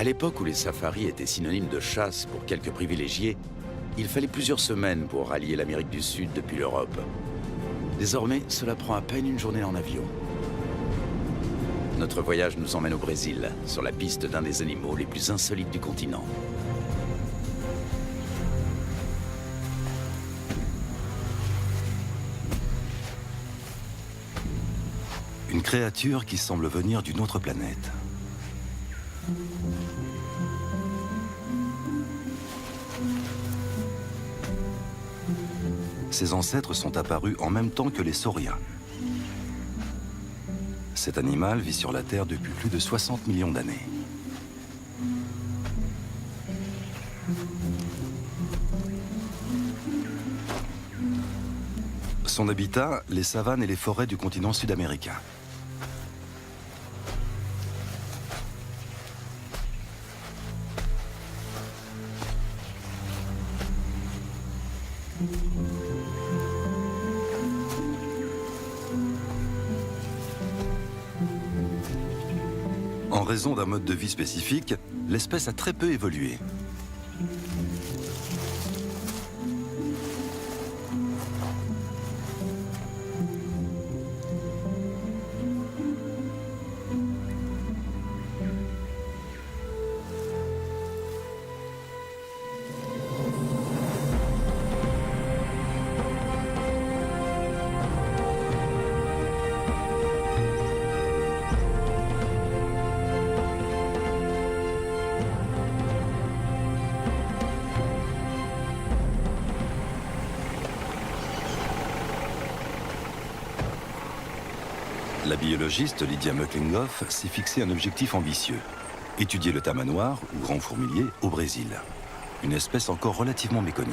À l'époque où les safaris étaient synonymes de chasse pour quelques privilégiés, il fallait plusieurs semaines pour rallier l'Amérique du Sud depuis l'Europe. Désormais, cela prend à peine une journée en avion. Notre voyage nous emmène au Brésil, sur la piste d'un des animaux les plus insolites du continent. Une créature qui semble venir d'une autre planète. Ses ancêtres sont apparus en même temps que les sauriens. Cet animal vit sur la Terre depuis plus de 60 millions d'années. Son habitat, les savanes et les forêts du continent sud-américain. En raison d'un mode de vie spécifique, l'espèce a très peu évolué. La biologiste Lydia Muklingoff s'est fixé un objectif ambitieux. Étudier le tamanoir, ou grand fourmilier, au Brésil. Une espèce encore relativement méconnue.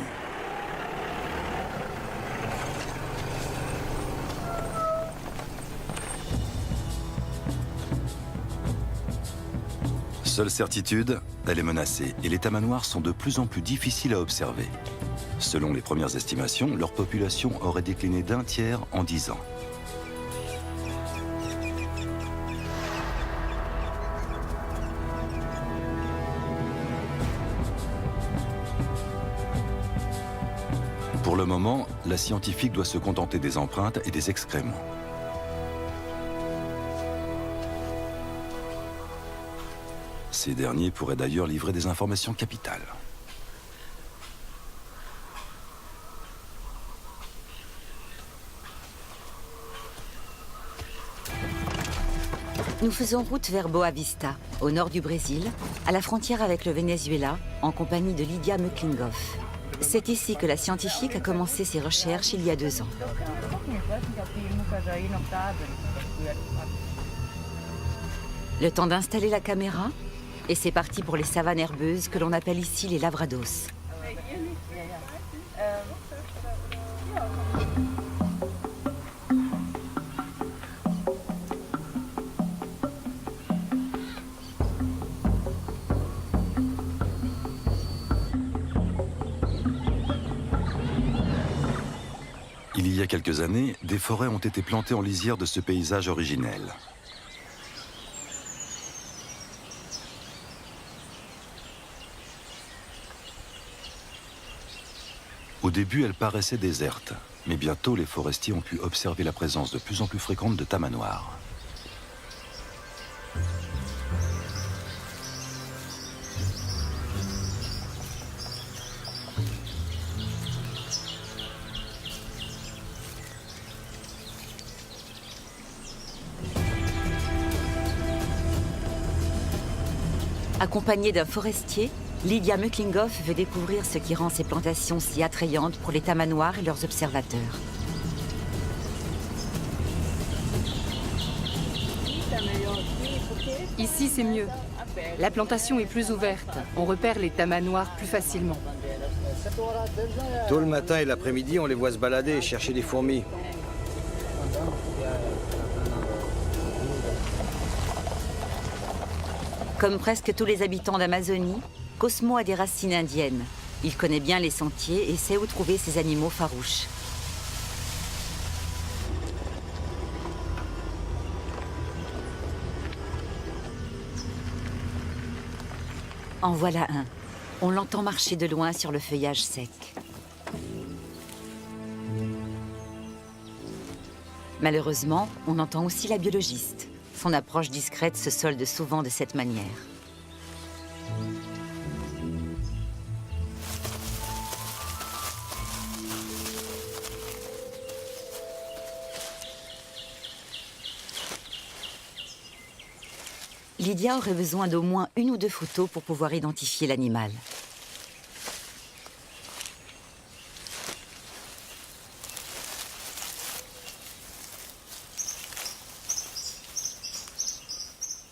Seule certitude, elle est menacée et les tamanoirs sont de plus en plus difficiles à observer. Selon les premières estimations, leur population aurait décliné d'un tiers en 10 ans. Pour le moment, la scientifique doit se contenter des empreintes et des excréments. Ces derniers pourraient d'ailleurs livrer des informations capitales. Nous faisons route vers Boa Vista, au nord du Brésil, à la frontière avec le Venezuela, en compagnie de Lydia Muklingoff. C'est ici que la scientifique a commencé ses recherches il y a 2 ans. Le temps d'installer la caméra, et c'est parti pour les savanes herbeuses que l'on appelle ici les lavrados. Il y a quelques années, des forêts ont été plantées en lisière de ce paysage originel. Au début, elles paraissaient désertes, mais bientôt les forestiers ont pu observer la présence de plus en plus fréquente de tamanoirs. Accompagnée d'un forestier, Lydia Muklingoff veut découvrir ce qui rend ces plantations si attrayantes pour les tamanoirs et leurs observateurs. Ici, c'est mieux. La plantation est plus ouverte. On repère les tamanoirs plus facilement. Tôt le matin et l'après-midi, on les voit se balader et chercher des fourmis. Comme presque tous les habitants d'Amazonie, Cosmo a des racines indiennes. Il connaît bien les sentiers et sait où trouver ces animaux farouches. En voilà un. On l'entend marcher de loin sur le feuillage sec. Malheureusement, on entend aussi la biologiste. Son approche discrète se solde souvent de cette manière. Lydia aurait besoin d'au moins 1 ou 2 photos pour pouvoir identifier l'animal.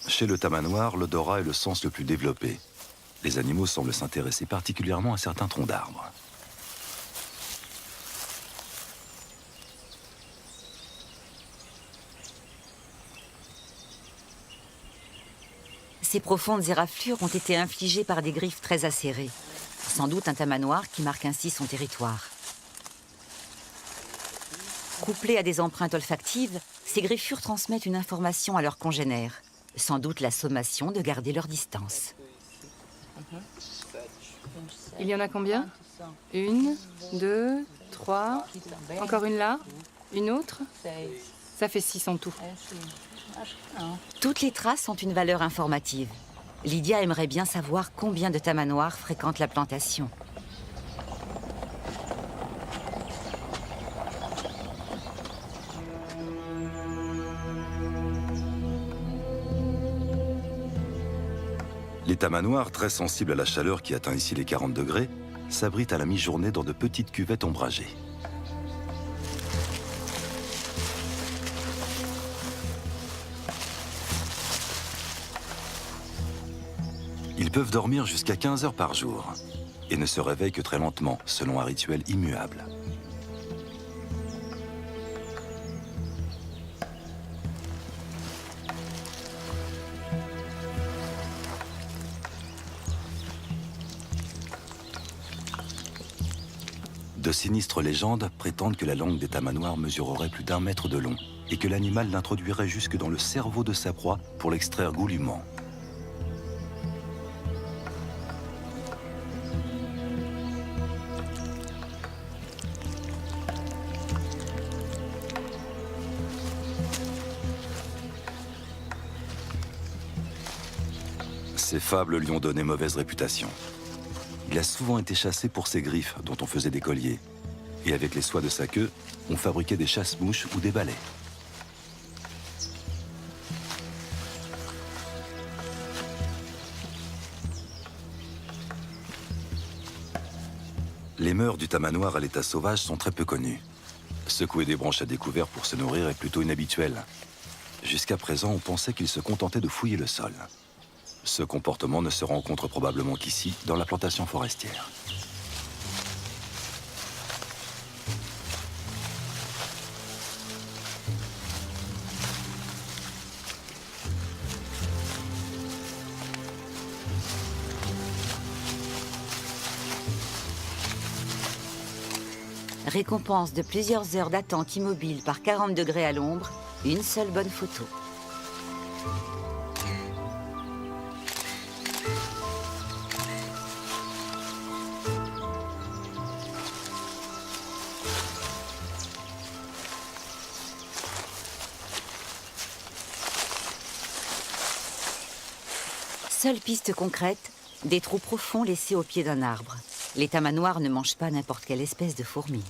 Chez le tamanoir, l'odorat est le sens le plus développé. Les animaux semblent s'intéresser particulièrement à certains troncs d'arbres. Ces profondes éraflures ont été infligées par des griffes très acérées. Sans doute un tamanoir qui marque ainsi son territoire. Couplées à des empreintes olfactives, ces griffures transmettent une information à leurs congénères. Sans doute la sommation de garder leur distance. Il y en a combien? 1, 2, 3. Encore une là? Une autre? Ça fait 6 en tout. Toutes les traces ont une valeur informative. Lydia aimerait bien savoir combien de tamanoirs fréquentent la plantation. Les tamanoirs, très sensibles à la chaleur qui atteint ici les 40 degrés, s'abritent à la mi-journée dans de petites cuvettes ombragées. Ils peuvent dormir jusqu'à 15 heures par jour et ne se réveillent que très lentement, selon un rituel immuable. De sinistres légendes prétendent que la langue des tamanoirs mesurerait plus d'1 mètre de long et que l'animal l'introduirait jusque dans le cerveau de sa proie pour l'extraire goulûment. Ces fables lui ont donné mauvaise réputation. Il a souvent été chassé pour ses griffes, dont on faisait des colliers. Et avec les soies de sa queue, on fabriquait des chasse-mouches ou des balais. Les mœurs du tamanoir à l'état sauvage sont très peu connues. Secouer des branches à découvert pour se nourrir est plutôt inhabituel. Jusqu'à présent, on pensait qu'il se contentait de fouiller le sol. Ce comportement ne se rencontre probablement qu'ici, dans la plantation forestière. Récompense de plusieurs heures d'attente immobile par 40 degrés à l'ombre, une seule bonne photo. Seule piste concrète, des trous profonds laissés au pied d'un arbre. Les tamanoirs ne mangent pas n'importe quelle espèce de fourmi.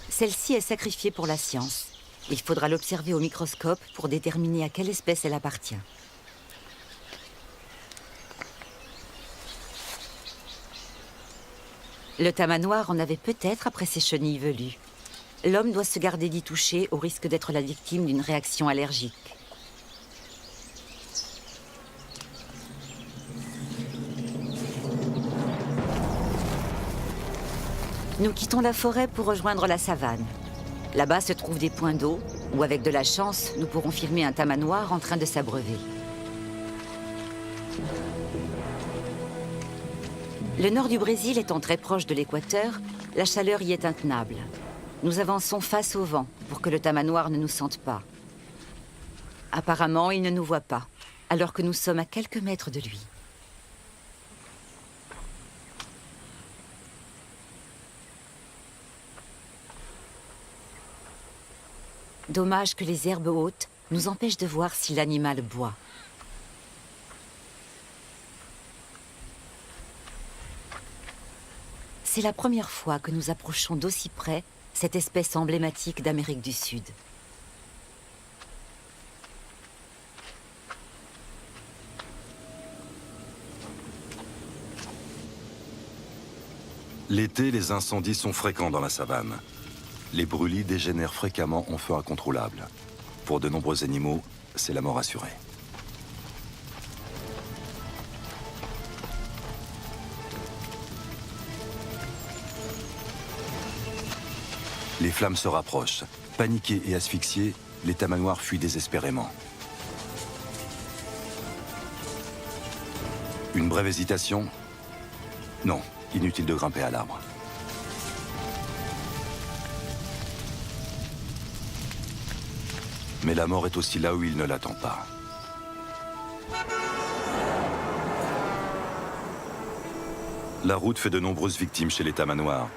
Celle-ci est sacrifiée pour la science. Il faudra l'observer au microscope pour déterminer à quelle espèce elle appartient. Le tamanoir en avait peut-être après ses chenilles velues. L'homme doit se garder d'y toucher au risque d'être la victime d'une réaction allergique. Nous quittons la forêt pour rejoindre la savane. Là-bas se trouvent des points d'eau où, avec de la chance, nous pourrons filmer un tamanoir en train de s'abreuver. Le nord du Brésil étant très proche de l'équateur, la chaleur y est intenable. Nous avançons face au vent pour que le tamanoir ne nous sente pas. Apparemment, il ne nous voit pas, alors que nous sommes à quelques mètres de lui. Dommage que les herbes hautes nous empêchent de voir si l'animal boit. C'est la première fois que nous approchons d'aussi près cette espèce emblématique d'Amérique du Sud. L'été, les incendies sont fréquents dans la savane. Les brûlis dégénèrent fréquemment en feu incontrôlable. Pour de nombreux animaux, c'est la mort assurée. Les flammes se rapprochent. Paniqués et asphyxiés, les tamanoirs fuient désespérément. Une brève hésitation. Non, inutile de grimper à l'arbre. Mais la mort est aussi là où il ne l'attend pas. La route fait de nombreuses victimes chez les tamanoirs.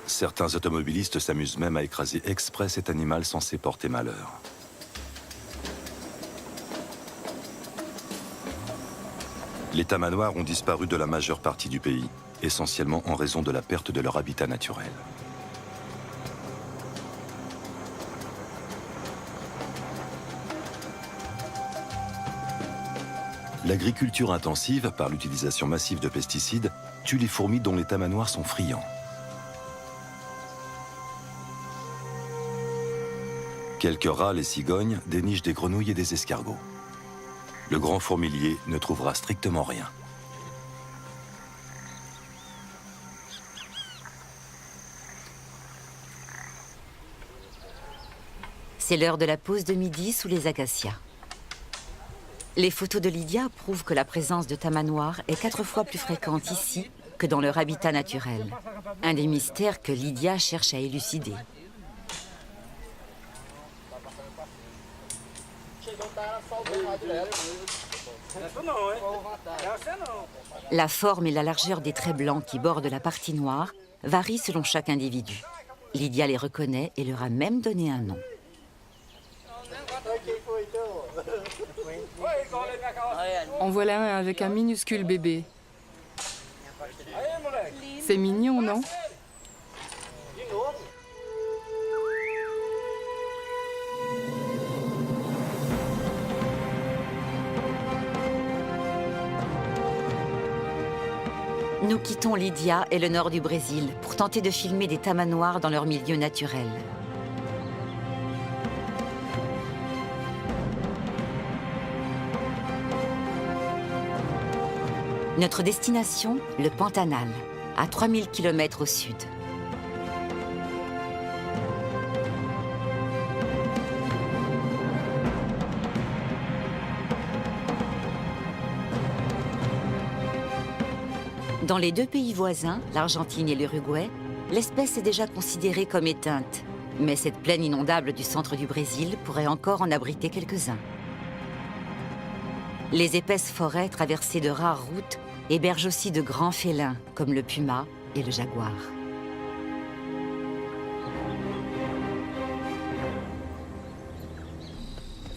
Certains automobilistes s'amusent même à écraser exprès cet animal censé porter malheur. Les tamanoirs ont disparu de la majeure partie du pays, essentiellement en raison de la perte de leur habitat naturel. L'agriculture intensive, par l'utilisation massive de pesticides, tue les fourmis dont les tamanoirs sont friands. Quelques rats, les cigognes, dénichent des grenouilles et des escargots. Le grand fourmilier ne trouvera strictement rien. C'est l'heure de la pause de midi sous les acacias. Les photos de Lydia prouvent que la présence de tamanoirs est 4 fois plus fréquente ici que dans leur habitat naturel. Un des mystères que Lydia cherche à élucider. La forme et la largeur des traits blancs qui bordent la partie noire varient selon chaque individu. Lydia les reconnaît et leur a même donné un nom. En voilà un avec un minuscule bébé. C'est mignon, non? Nous quittons Lydia et le nord du Brésil pour tenter de filmer des tamanoirs dans leur milieu naturel. Notre destination, le Pantanal, à 3000 km au sud. Dans les deux pays voisins, l'Argentine et l'Uruguay, l'espèce est déjà considérée comme éteinte. Mais cette plaine inondable du centre du Brésil pourrait encore en abriter quelques-uns. Les épaisses forêts traversées de rares routes hébergent aussi de grands félins, comme le puma et le jaguar.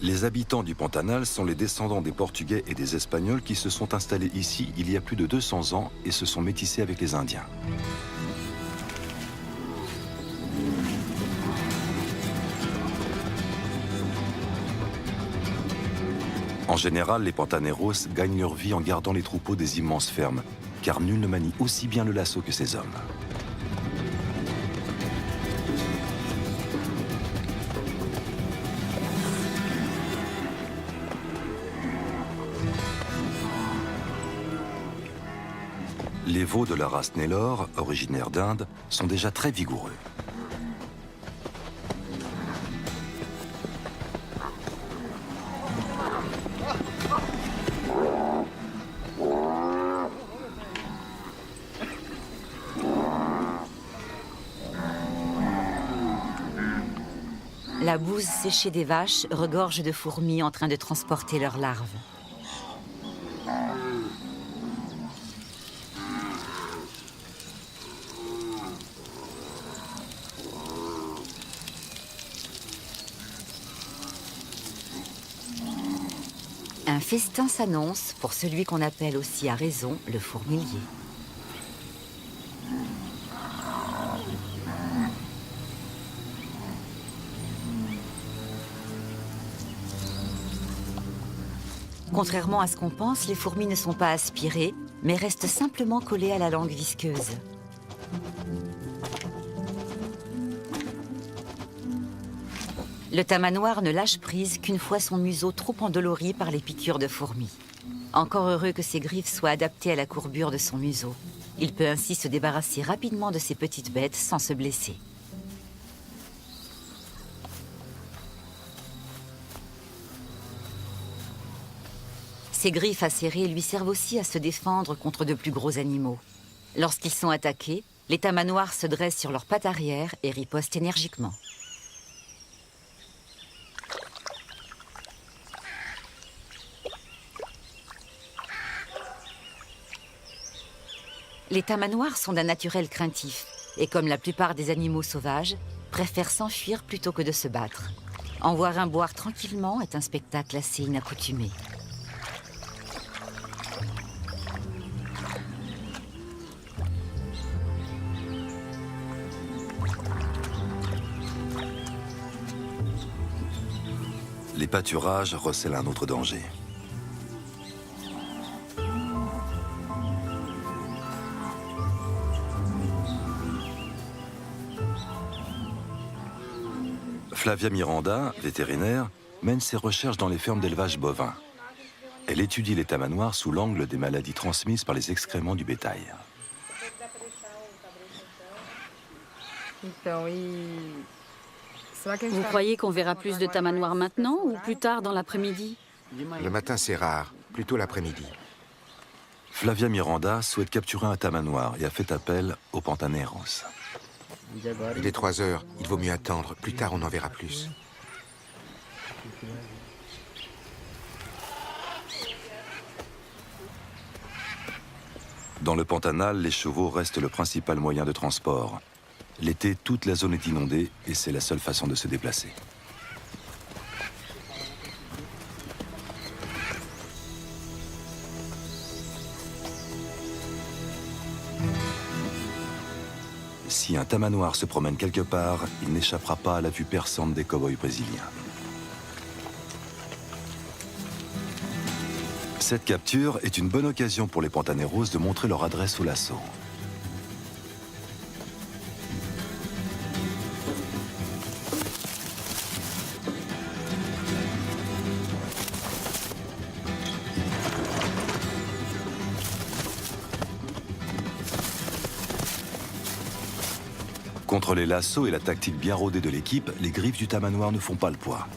Les habitants du Pantanal sont les descendants des Portugais et des Espagnols qui se sont installés ici il y a plus de 200 ans et se sont métissés avec les Indiens. En général, les Pantaneros gagnent leur vie en gardant les troupeaux des immenses fermes, car nul ne manie aussi bien le lasso que ces hommes. Les veaux de la race Nellore, originaire d'Inde, sont déjà très vigoureux. La bouse séchée des vaches regorge de fourmis en train de transporter leurs larves. Un festin s'annonce pour celui qu'on appelle aussi à raison le fourmilier. Contrairement à ce qu'on pense, les fourmis ne sont pas aspirées, mais restent simplement collées à la langue visqueuse. Le tamanoir ne lâche prise qu'une fois son museau trop endolori par les piqûres de fourmis. Encore heureux que ses griffes soient adaptées à la courbure de son museau. Il peut ainsi se débarrasser rapidement de ces petites bêtes sans se blesser. Ses griffes acérées lui servent aussi à se défendre contre de plus gros animaux. Lorsqu'ils sont attaqués, les tamanoirs se dressent sur leurs pattes arrière et ripostent énergiquement. Les tamanoirs sont d'un naturel craintif et, comme la plupart des animaux sauvages, préfèrent s'enfuir plutôt que de se battre. En voir un boire tranquillement est un spectacle assez inaccoutumé. Les pâturages recèlent un autre danger. Flavia Miranda, vétérinaire, mène ses recherches dans les fermes d'élevage bovin. Elle étudie les tamanoirs sous l'angle des maladies transmises par les excréments du bétail. Vous croyez qu'on verra plus de tamanoirs maintenant ou plus tard dans l'après-midi? Le matin, c'est rare, plutôt l'après-midi. Flavia Miranda souhaite capturer un tamanoir et a fait appel aux pantaneros. Il est 3 heures, il vaut mieux attendre. Plus tard, on en verra plus. Dans le Pantanal, les chevaux restent le principal moyen de transport. L'été, toute la zone est inondée et c'est la seule façon de se déplacer. Si un tamanoir se promène quelque part, il n'échappera pas à la vue perçante des cow-boys brésiliens. Cette capture est une bonne occasion pour les pantaneros de montrer leur adresse au lasso. Contre les lassos et la tactique bien rodée de l'équipe, les griffes du tamanoir ne font pas le poids.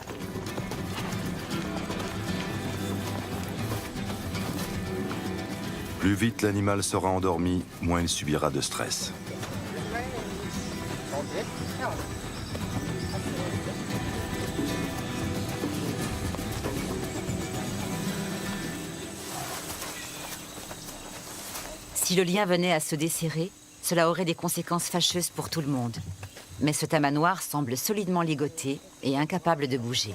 Plus vite l'animal sera endormi, moins il subira de stress. Si le lien venait à se desserrer, cela aurait des conséquences fâcheuses pour tout le monde. Mais ce tamanoir semble solidement ligoté et incapable de bouger.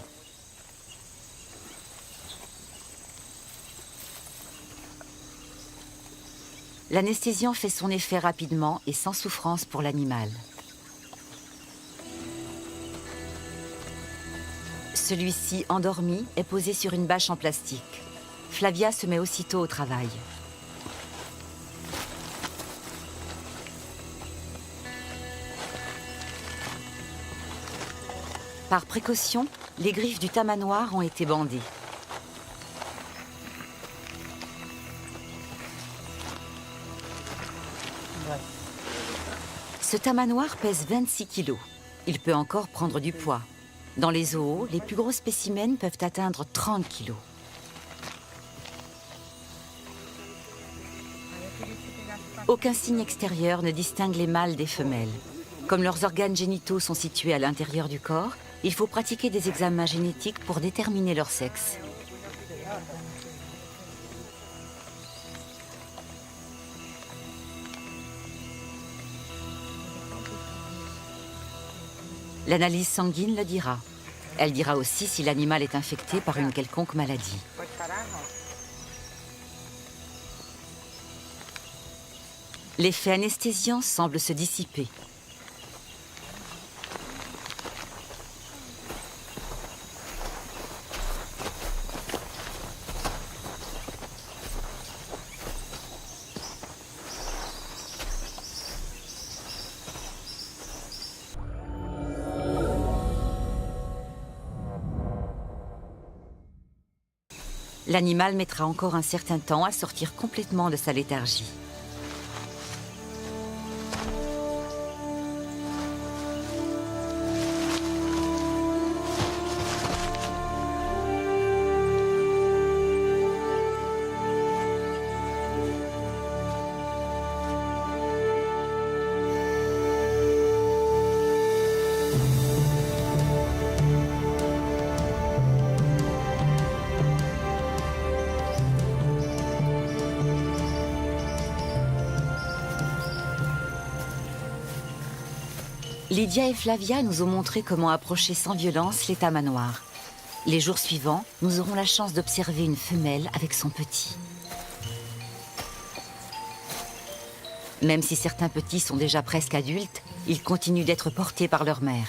L'anesthésiant fait son effet rapidement et sans souffrance pour l'animal. Celui-ci, endormi, est posé sur une bâche en plastique. Flavia se met aussitôt au travail. Par précaution, les griffes du tamanoir ont été bandées. Ce tamanoir pèse 26 kilos. Il peut encore prendre du poids. Dans les zoos, les plus gros spécimens peuvent atteindre 30 kilos. Aucun signe extérieur ne distingue les mâles des femelles. Comme leurs organes génitaux sont situés à l'intérieur du corps, il faut pratiquer des examens génétiques pour déterminer leur sexe. L'analyse sanguine le dira. Elle dira aussi si l'animal est infecté par une quelconque maladie. L'effet anesthésiant semble se dissiper. L'animal mettra encore un certain temps à sortir complètement de sa léthargie. Lydia et Flavia nous ont montré comment approcher sans violence les tamanoirs. Les jours suivants, nous aurons la chance d'observer une femelle avec son petit. Même si certains petits sont déjà presque adultes, ils continuent d'être portés par leur mère.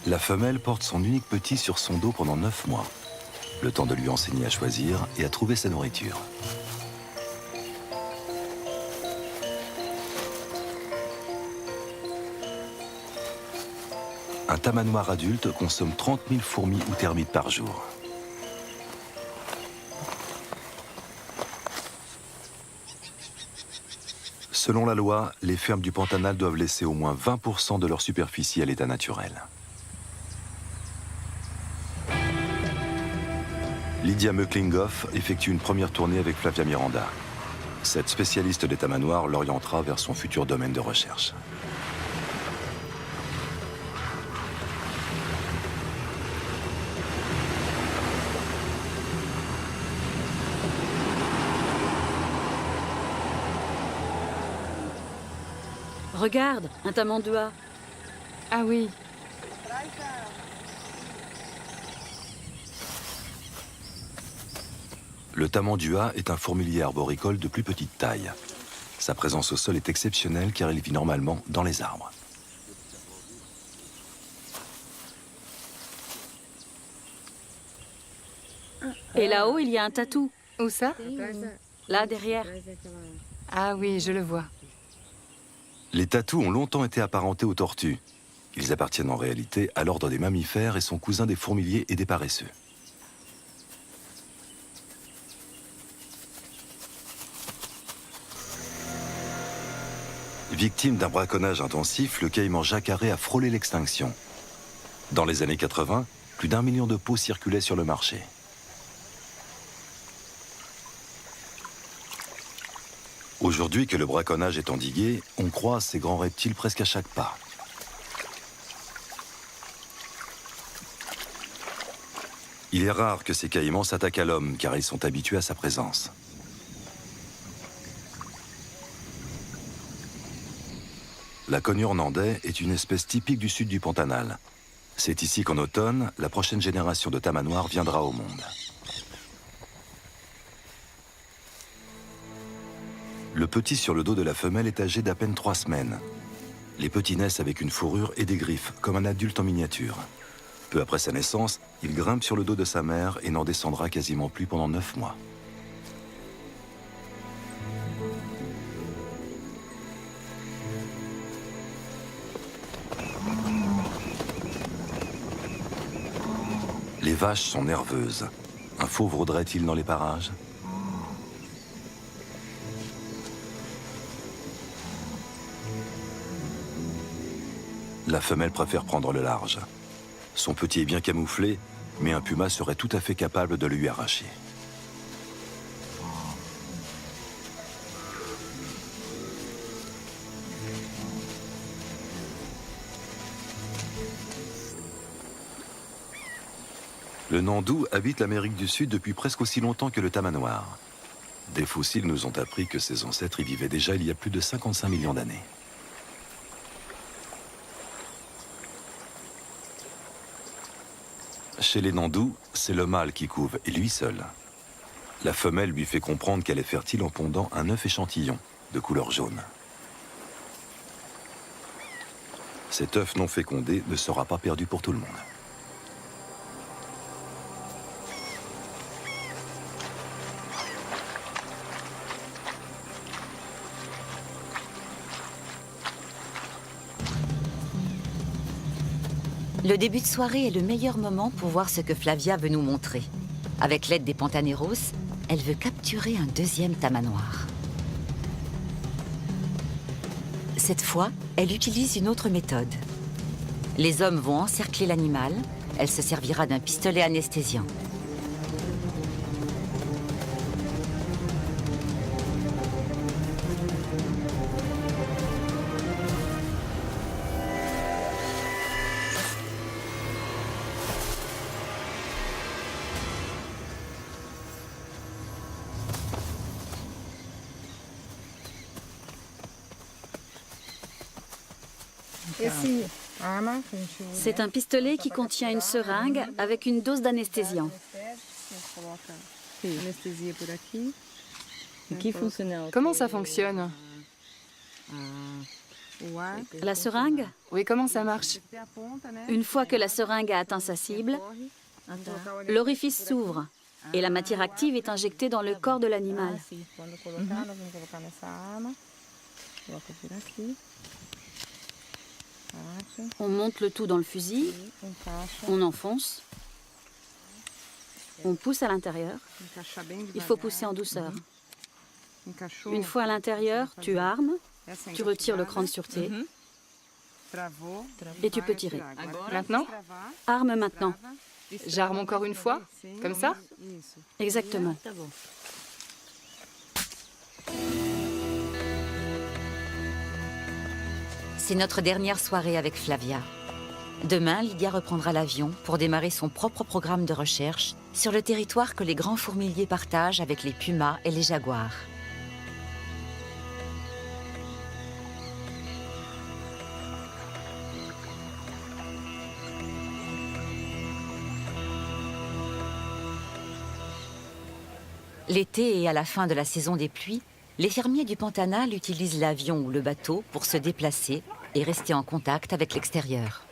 La femelle porte son unique petit sur son dos pendant 9 mois. Le temps de lui enseigner à choisir et à trouver sa nourriture. Un tamanoir adulte consomme 30 000 fourmis ou termites par jour. Selon la loi, les fermes du Pantanal doivent laisser au moins 20% de leur superficie à l'état naturel. Lydia Meuklinghoff effectue une première tournée avec Flavia Miranda. Cette spécialiste des tamanoirs l'orientera vers son futur domaine de recherche. Regarde, un tamandua. Ah oui, Le tamandua est un fourmilier arboricole de plus petite taille. Sa présence au sol est exceptionnelle car il vit normalement dans les arbres. Et là-haut, il y a un tatou. où ça? Là, derrière. Ah oui, je le vois. Les tatous ont longtemps été apparentés aux tortues. Ils appartiennent en réalité à l'ordre des mammifères et sont cousins des fourmiliers et des paresseux. Victime d'un braconnage intensif, le caïman jacaré a frôlé l'extinction. Dans les années 80, plus d'1 million de peaux circulaient sur le marché. Aujourd'hui que le braconnage est endigué, on croise ces grands reptiles presque à chaque pas. Il est rare que ces caïmans s'attaquent à l'homme, car ils sont habitués à sa présence. La cogne hernandais est une espèce typique du sud du Pantanal. C'est ici qu'en automne, la prochaine génération de tamanoirs viendra au monde. Le petit sur le dos de la femelle est âgé d'à peine 3 semaines. Les petits naissent avec une fourrure et des griffes, comme un adulte en miniature. Peu après sa naissance, il grimpe sur le dos de sa mère et n'en descendra quasiment plus pendant 9 mois. Les vaches sont nerveuses. Un fauve rôderait-il dans les parages ? La femelle préfère prendre le large. Son petit est bien camouflé, mais un puma serait tout à fait capable de le lui arracher. Le Nandou habite l'Amérique du Sud depuis presque aussi longtemps que le tamanoir. Des fossiles nous ont appris que ses ancêtres y vivaient déjà il y a plus de 55 millions d'années. Chez les Nandous, c'est le mâle qui couve, et lui seul. La femelle lui fait comprendre qu'elle est fertile en pondant un œuf échantillon de couleur jaune. Cet œuf non fécondé ne sera pas perdu pour tout le monde. Le début de soirée est le meilleur moment pour voir ce que Flavia veut nous montrer. Avec l'aide des Pantaneros, elle veut capturer un deuxième tamanoir. Cette fois, elle utilise une autre méthode. Les hommes vont encercler l'animal, elle se servira d'un pistolet anesthésiant. C'est un pistolet qui contient une seringue avec une dose d'anesthésiant. Comment ça fonctionne? La seringue, Oui, comment ça marche? une fois que la seringue a atteint sa cible, l'orifice s'ouvre et la matière active est injectée dans le corps de l'animal. On monte le tout dans le fusil, on enfonce, on pousse à l'intérieur. Il faut pousser en douceur. Une fois à l'intérieur, tu armes, tu retires le cran de sûreté et tu peux tirer. Maintenant? Arme maintenant. J'arme encore une fois? Comme ça? Exactement. C'est notre dernière soirée avec Flavia. Demain, Lydia reprendra l'avion pour démarrer son propre programme de recherche sur le territoire que les grands fourmiliers partagent avec les pumas et les jaguars. L'été et à la fin de la saison des pluies, les fermiers du Pantanal utilisent l'avion ou le bateau pour se déplacer et rester en contact avec l'extérieur.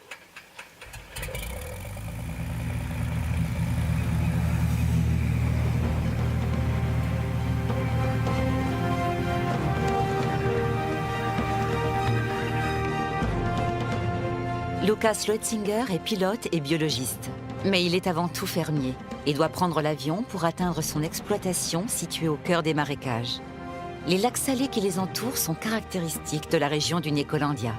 Lucas Leutzinger est pilote et biologiste, mais il est avant tout fermier et doit prendre l'avion pour atteindre son exploitation située au cœur des marécages. Les lacs salés qui les entourent sont caractéristiques de la région du Nécolandia.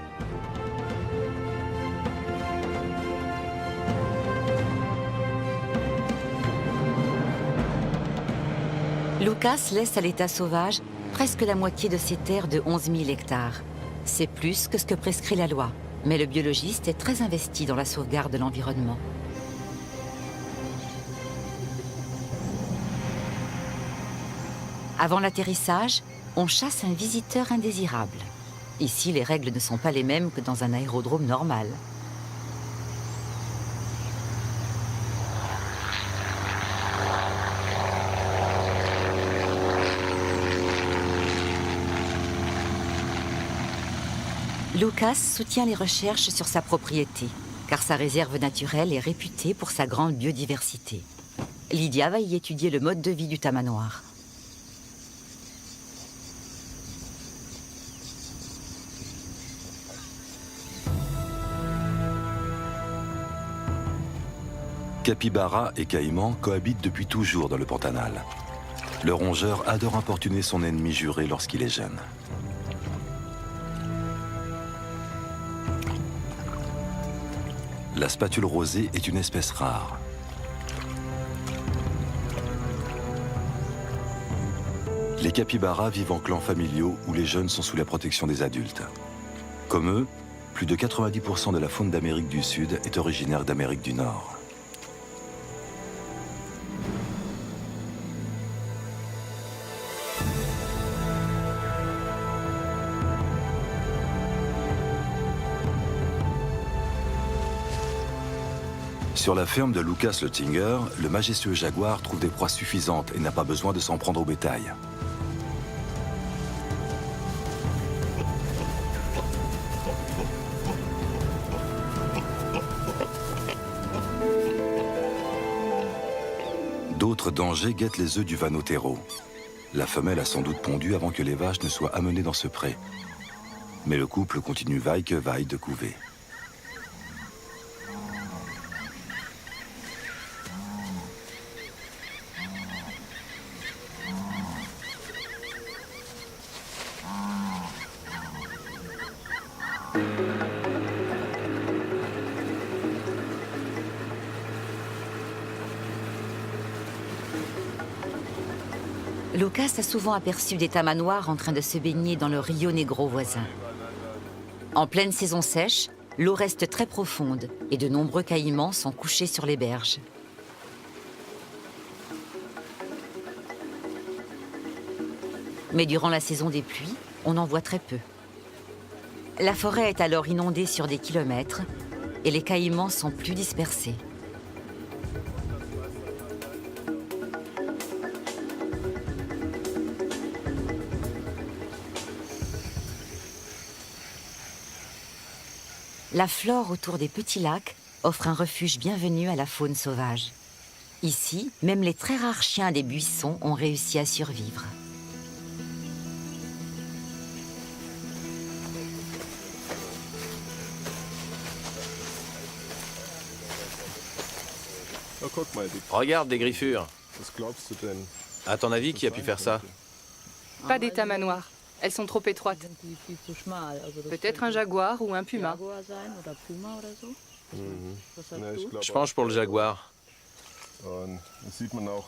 Lucas laisse à l'état sauvage presque la moitié de ses terres de 11 000 hectares. C'est plus que ce que prescrit la loi, mais le biologiste est très investi dans la sauvegarde de l'environnement. Avant l'atterrissage, on chasse un visiteur indésirable. Ici, les règles ne sont pas les mêmes que dans un aérodrome normal. Lucas soutient les recherches sur sa propriété, car sa réserve naturelle est réputée pour sa grande biodiversité. Lydia va y étudier le mode de vie du tamanoir. Capybara et caïman cohabitent depuis toujours dans le Pantanal. Le rongeur adore importuner son ennemi juré lorsqu'il est jeune. La spatule rosée est une espèce rare. Les capybaras vivent en clans familiaux où les jeunes sont sous la protection des adultes. Comme eux, plus de 90% de la faune d'Amérique du Sud est originaire d'Amérique du Nord. Sur la ferme de Lucas le Tinger, le majestueux jaguar trouve des proies suffisantes et n'a pas besoin de s'en prendre au bétail. D'autres dangers guettent les œufs du vanotero. La femelle a sans doute pondu avant que les vaches ne soient amenées dans ce pré. Mais le couple continue vaille que vaille de couver. Lucas a souvent aperçu des tamanoirs en train de se baigner dans le Rio Negro voisin. En pleine saison sèche, l'eau reste très profonde et de nombreux caïmans sont couchés sur les berges. Mais durant la saison des pluies, on en voit très peu. La forêt est alors inondée sur des kilomètres et les caïmans sont plus dispersés. La flore autour des petits lacs offre un refuge bienvenu à la faune sauvage. Ici, même les très rares chiens des buissons ont réussi à survivre. Regarde des griffures. À ton avis, qui a pu faire ça? Pas des tamanoirs. Elles sont trop étroites. Peut-être un jaguar ou un puma. Je penche pour le jaguar. Je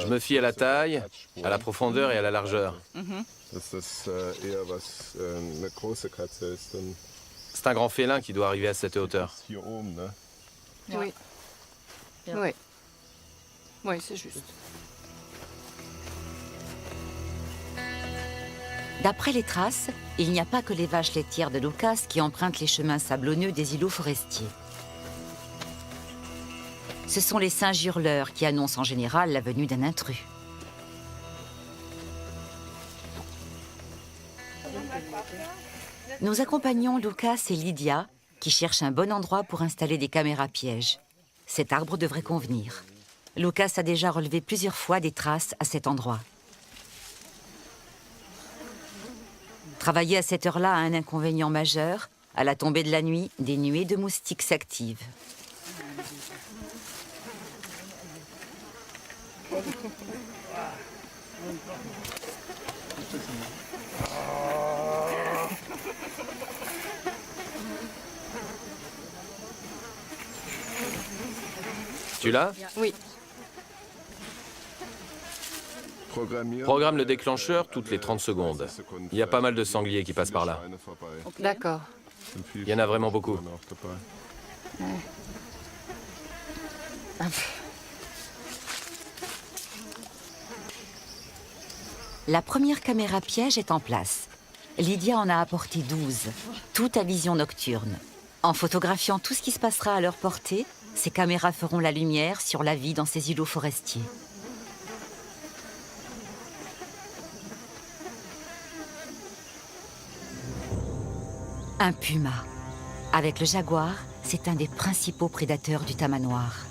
me fie à la taille, à la profondeur et à la largeur. C'est un grand félin qui doit arriver à cette hauteur. Oui. Oui. Oui, c'est juste. D'après les traces, il n'y a pas que les vaches laitières de Lucas qui empruntent les chemins sablonneux des îlots forestiers. Ce sont les singes hurleurs qui annoncent en général la venue d'un intrus. Nous accompagnons Lucas et Lydia, qui cherchent un bon endroit pour installer des caméras pièges. Cet arbre devrait convenir. Lucas a déjà relevé plusieurs fois des traces à cet endroit. Travailler à cette heure-là a un inconvénient majeur. À la tombée de la nuit, des nuées de moustiques s'activent. Tu l'as? Oui. Programme le déclencheur toutes les 30 secondes. Il y a pas mal de sangliers qui passent par là. D'accord. Il y en a vraiment beaucoup. La première caméra piège est en place. Lydia en a apporté 12, toutes à vision nocturne. En photographiant tout ce qui se passera à leur portée, ces caméras feront la lumière sur la vie dans ces îlots forestiers. Un puma. Avec le jaguar, c'est un des principaux prédateurs du tamanoir.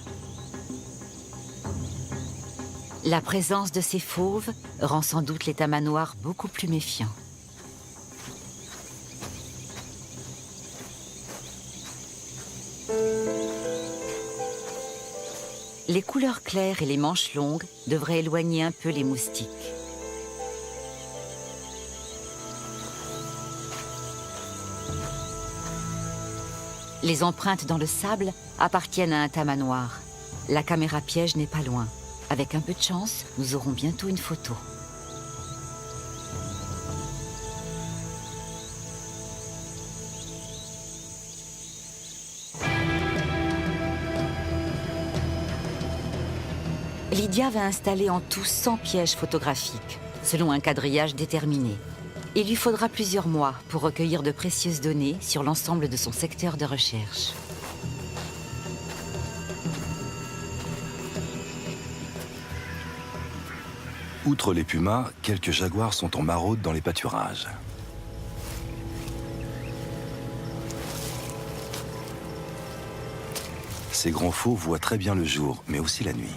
La présence de ces fauves rend sans doute les tamanoirs beaucoup plus méfiants. Les couleurs claires et les manches longues devraient éloigner un peu les moustiques. Les empreintes dans le sable appartiennent à un tamanoir. La caméra piège n'est pas loin. Avec un peu de chance, nous aurons bientôt une photo. Lydia va installer en tout 100 pièges photographiques, selon un quadrillage déterminé. Il lui faudra plusieurs mois pour recueillir de précieuses données sur l'ensemble de son secteur de recherche. Outre les pumas, quelques jaguars sont en maraude dans les pâturages. Ces grands fauves voient très bien le jour, mais aussi la nuit.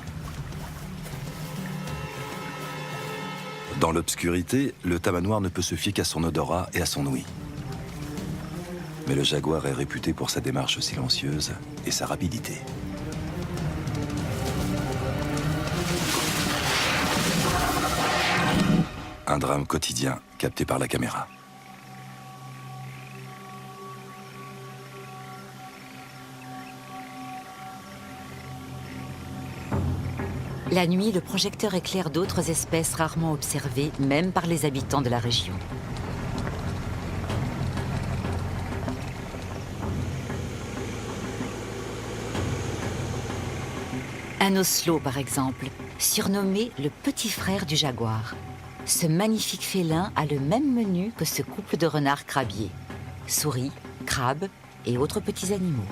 Dans l'obscurité, le tamanoir ne peut se fier qu'à son odorat et à son ouïe. Mais le jaguar est réputé pour sa démarche silencieuse et sa rapidité. Un drame quotidien capté par la caméra. La nuit, le projecteur éclaire d'autres espèces rarement observées, même par les habitants de la région. Un oslo, par exemple, surnommé le petit frère du jaguar. Ce magnifique félin a le même menu que ce couple de renards crabiers. Souris, crabes et autres petits animaux.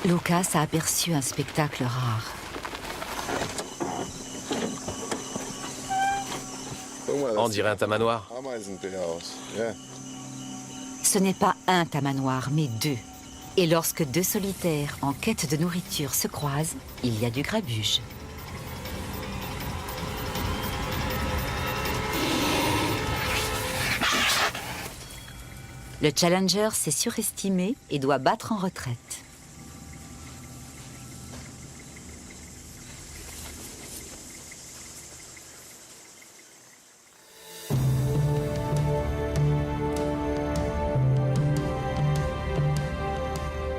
Lucas a aperçu un spectacle rare. On dirait un tamanoir. Ce n'est pas un tamanoir, mais deux. Et lorsque deux solitaires en quête de nourriture se croisent, il y a du grabuge. Le Challenger s'est surestimé et doit battre en retraite.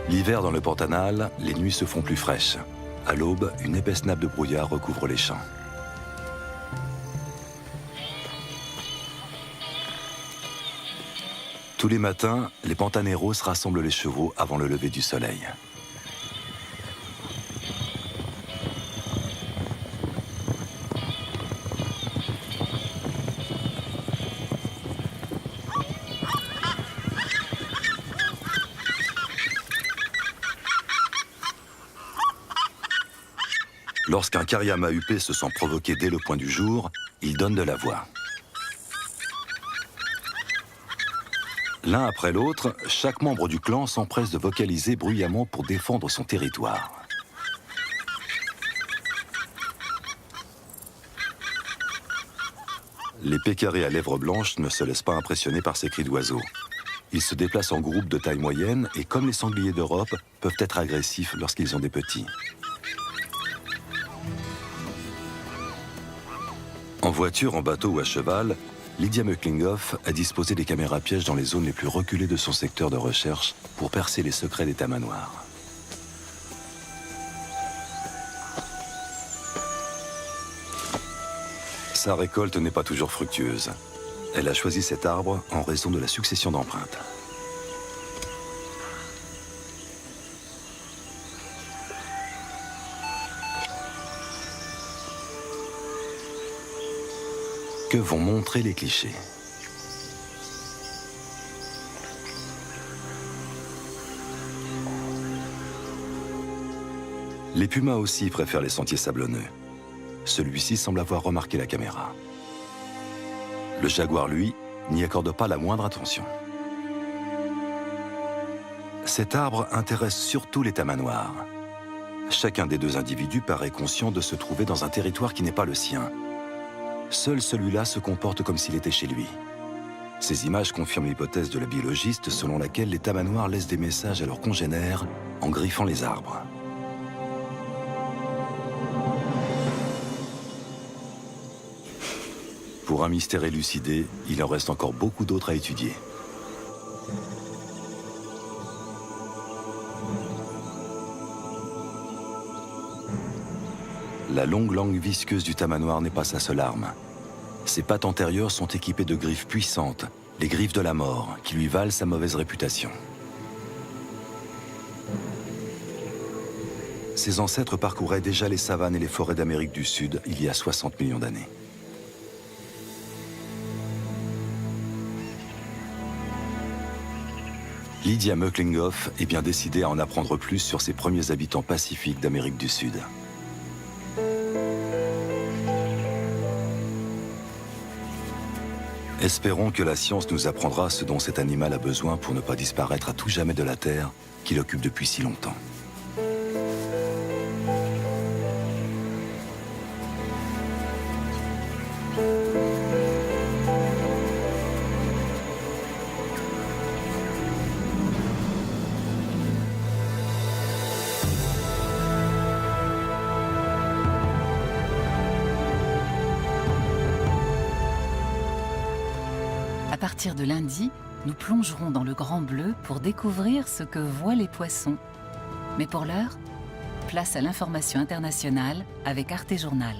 L'hiver dans le Pantanal, les nuits se font plus fraîches. À l'aube, une épaisse nappe de brouillard recouvre les champs. Tous les matins, les pantaneros rassemblent les chevaux avant le lever du soleil. Lorsqu'un cariama huppé se sent provoqué dès le point du jour, il donne de la voix. L'un après l'autre, chaque membre du clan s'empresse de vocaliser bruyamment pour défendre son territoire. Les pécarés à lèvres blanches ne se laissent pas impressionner par ces cris d'oiseaux. Ils se déplacent en groupes de taille moyenne et, comme les sangliers d'Europe, peuvent être agressifs lorsqu'ils ont des petits. En voiture, en bateau ou à cheval, Lydia Muklingoff a disposé des caméras pièges dans les zones les plus reculées de son secteur de recherche pour percer les secrets des tamanoirs. Sa récolte n'est pas toujours fructueuse. Elle a choisi cet arbre en raison de la succession d'empreintes. Que vont montrer les clichés? Les pumas aussi préfèrent les sentiers sablonneux. Celui-ci semble avoir remarqué la caméra. Le jaguar, lui, n'y accorde pas la moindre attention. Cet arbre intéresse surtout les tamanoirs. Chacun des deux individus paraît conscient de se trouver dans un territoire qui n'est pas le sien. Seul celui-là se comporte comme s'il était chez lui. Ces images confirment l'hypothèse de la biologiste selon laquelle les tamanoirs laissent des messages à leurs congénères en griffant les arbres. Pour un mystère élucidé, il en reste encore beaucoup d'autres à étudier. La longue langue visqueuse du tamanoir n'est pas sa seule arme. Ses pattes antérieures sont équipées de griffes puissantes, les griffes de la mort, qui lui valent sa mauvaise réputation. Ses ancêtres parcouraient déjà les savanes et les forêts d'Amérique du Sud il y a 60 millions d'années. Lydia Mucklingoff est bien décidée à en apprendre plus sur ces premiers habitants pacifiques d'Amérique du Sud. Espérons que la science nous apprendra ce dont cet animal a besoin pour ne pas disparaître à tout jamais de la Terre qu'il occupe depuis si longtemps. À partir de lundi, nous plongerons dans le Grand Bleu pour découvrir ce que voient les poissons. Mais pour l'heure, place à l'information internationale avec Arte Journal.